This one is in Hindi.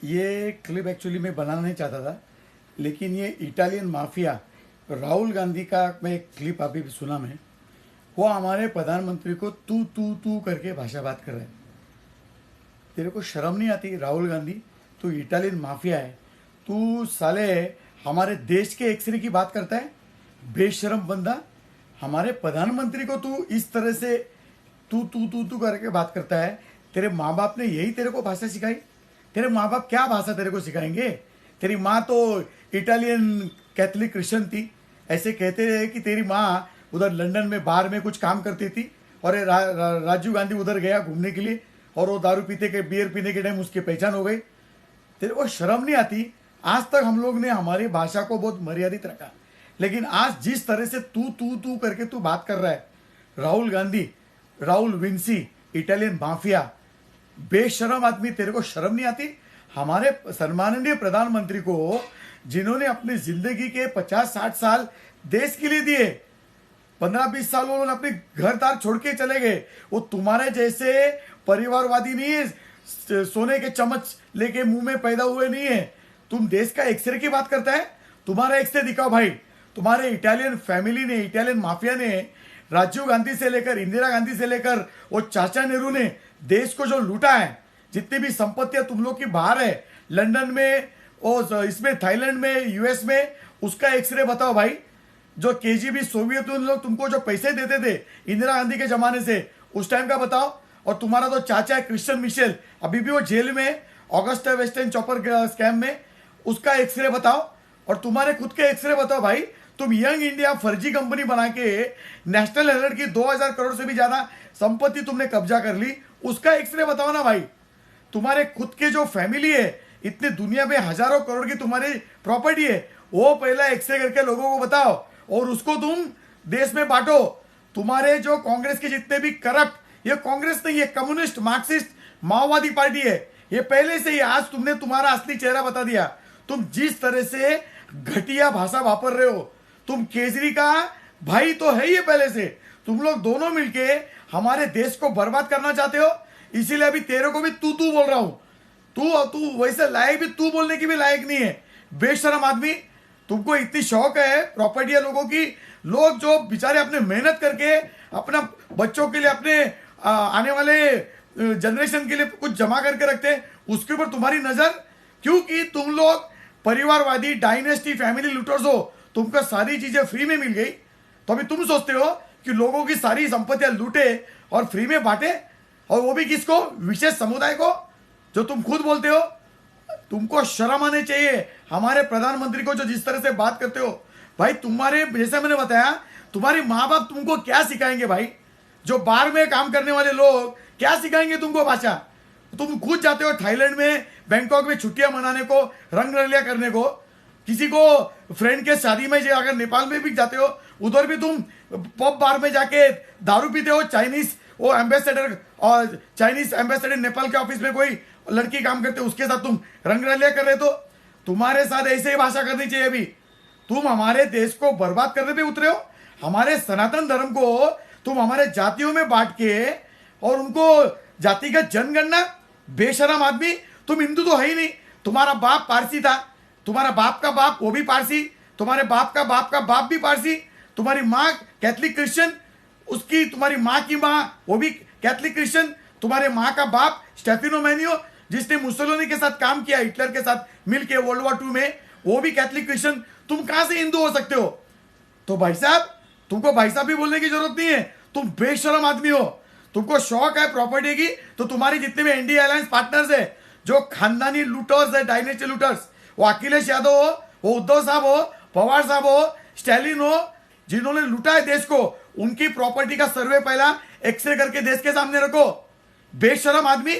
ये क्लिप एक्चुअली मैं बनाना नहीं चाहता था, लेकिन ये इटालियन माफिया राहुल गांधी का मैं एक क्लिप अभी भी सुना मैं। वो हमारे प्रधानमंत्री को तू करके भाषा बात कर रहा है। तेरे को शर्म नहीं आती राहुल गांधी? तू इटालियन माफिया है, तू साले हमारे देश के एक्सरे की बात करता है, बेशरम बंदा। हमारे प्रधानमंत्री को तू इस तरह से तू करके बात करता है। तेरे माँ बाप ने यही तेरे को भाषा सिखाई? तेरे माँ बाप क्या भाषा तेरे को सिखाएंगे? तेरी माँ तो इटालियन कैथोलिक क्रिश्चियन थी। ऐसे कहते हैं कि तेरी माँ उधर लंदन में बार में कुछ काम करती थी और राजीव गांधी उधर गया घूमने के लिए और वो दारू पीते के बियर पीने के टाइम उसकी पहचान हो गई। तेरे को शर्म नहीं आती? आज तक हम लोग ने हमारी भाषा को बहुत मर्यादित रखा, लेकिन आज जिस तरह से तू करके तू बात कर रहा है, Rahul Gandhi, Rahul Vinci, Italian mafia, बेशरम आदमी, तेरे को शर्म नहीं आती? हमारे सम्माननीय प्रधानमंत्री को जिन्होंने अपनी जिंदगी के 50-60 साल देश के लिए दिए, 15-20 साल उन्होंने अपने घर दार छोड़ के चले गए। वो तुम्हारे जैसे परिवारवादी नहीं है, सोने के चम्मच लेके मुंह में पैदा हुए नहीं है। तुम देश का एक्सरे की बात करता है? तुम्हारा एक्सरे दिखाओ भाई। तुम्हारे इटालियन फैमिली ने, इटालियन माफिया ने, राजीव गांधी से लेकर इंदिरा गांधी से लेकर वो चाचा नेहरू ने देश को जो लूटा है, जितनी भी संपत्तियां तुम लोग की बाहर है, लंदन में और इसमें थाईलैंड में, यूएस में, उसका एक्सरे बताओ भाई। जो केजीबी सोवियत लोग तुमको जो पैसे देते थे इंदिरा गांधी के जमाने से, उस टाइम का बताओ। और तुम्हारा तो चाचा है क्रिश्चियन मिशेल, अभी भी वो जेल में, ऑगस्टा वेस्टर्न चॉपर स्कैम में, उसका एक्सरे बताओ। और तुम्हारे खुद के एक्सरे बताओ भाई। तुम यंग इंडिया फर्जी कंपनी बना के नेशनल हेराल्ड की 2000 करोड़ से भी ज्यादा संपत्ति तुमने कब्जा कर ली, उसका एक्सरे बताओ ना भाई। तुम्हारे खुद के जो फैमिली है, इतनी दुनिया में हजारों करोड़ की तुम्हारी प्रॉपर्टी है, वो पहला एक्सरे करके लोगों को बताओ और उसको तुम देश में बांटो। तुम्हारे जो कांग्रेस के जितने भी करप्ट, ये कांग्रेस नहीं है, कम्युनिस्ट, मार्क्सिस्ट, माओवादी पार्टी है ये पहले से ही। आज तुमने तुम्हारा असली चेहरा बता दिया। तुम जिस तरह से घटिया भाषा वापर रहे हो, तुम केजरी का भाई तो है ही पहले से। तुम लोग दोनों मिलके हमारे देश को बर्बाद करना चाहते हो, इसीलिए अभी तेरे को भी तू बोल रहा हूं। तू वैसे लायक भी, तू बोलने की भी लायक नहीं है, बेशरम आदमी। तुमको इतनी शौक है प्रॉपर्टी है लोगों की, लोग जो बेचारे अपने मेहनत करके अपना बच्चों के लिए, अपने आने वाले जनरेशन के लिए कुछ जमा करके रखते हैं, उसके ऊपर तुम्हारी नजर? क्योंकि तुम लोग परिवारवादी डायनेस्टी फैमिली लूटर्स हो। तुमको सारी चीजें फ्री में मिल गई, तो अभी तुम सोचते हो कि लोगों की सारी संपत्तियां लूटे और फ्री में बांटे, और वो भी किसको? विशेष समुदाय को, जो तुम खुद बोलते हो। तुमको शर्म आने चाहिए हमारे प्रधानमंत्री को जो जिस तरह से बात करते हो भाई। तुम्हारे जैसे मैंने बताया, तुम्हारे माँ बाप तुमको क्या सिखाएंगे भाई? जो बाहर में काम करने वाले लोग क्या सिखाएंगे तुमको भाषा? तुम खुद जाते हो थाईलैंड में, बैंकॉक में छुट्टियां मनाने को, रंग रलिया करने को, किसी को फ्रेंड के शादी में अगर नेपाल में भी जाते हो, उधर भी तुम पब बार में जाके दारू पीते हो। चाइनीज वो एम्बेसडर और चाइनीज एम्बेसडर नेपाल के ऑफिस में कोई लड़की काम करते, उसके साथ तुम रंग रलिया कर रहे। तो तुम्हारे साथ ऐसे ही भाषा करनी चाहिए। अभी तुम हमारे देश को बर्बाद करने पे उतरे हो। हमारे सनातन धर्म को तुम हमारे जातियों में बांट के और उनको जातिगत जनगणना, बेशरम आदमी। तुम हिंदू तो है ही नहीं। तुम्हारा बाप पारसी था, तुम्हारा बाप का बाप वो भी पारसी, तुम्हारे बाप का बाप भी पारसी, तुम्हारी माँ कैथलिक क्रिश्चियन, उसकी तुम्हारी माँ की माँ वो भी कैथलिक क्रिश्चियन, तुम्हारे माँ का बाप स्टेफिनो मैनियो जिसने मुसोलिनी के साथ काम किया, हिटलर के साथ मिलके वर्ल्ड वॉर 2 में, वो भी कैथलिक क्रिश्चियन। तुम कहां से हिंदू हो सकते हो? तो भाई साहब, तुमको भाई साहब भी बोलने की जरूरत नहीं है। तुम बेशरम आदमी हो। तुमको शौक है प्रॉपर्टी की, तो तुम्हारी जितने भी एनडीए अलायंस पार्टनर्स है, जो खानदानी लूटर्स है, डायनेस्टी लूटर्स, वो अखिलेश यादव हो, वो उद्धव साहब हो, पवार साहब हो, स्टैलिन हो, जिन्होंने लूटा है देश को, उनकी प्रॉपर्टी का सर्वे पहला एक्सरे करके देश के सामने रखो। बेशरम आदमी।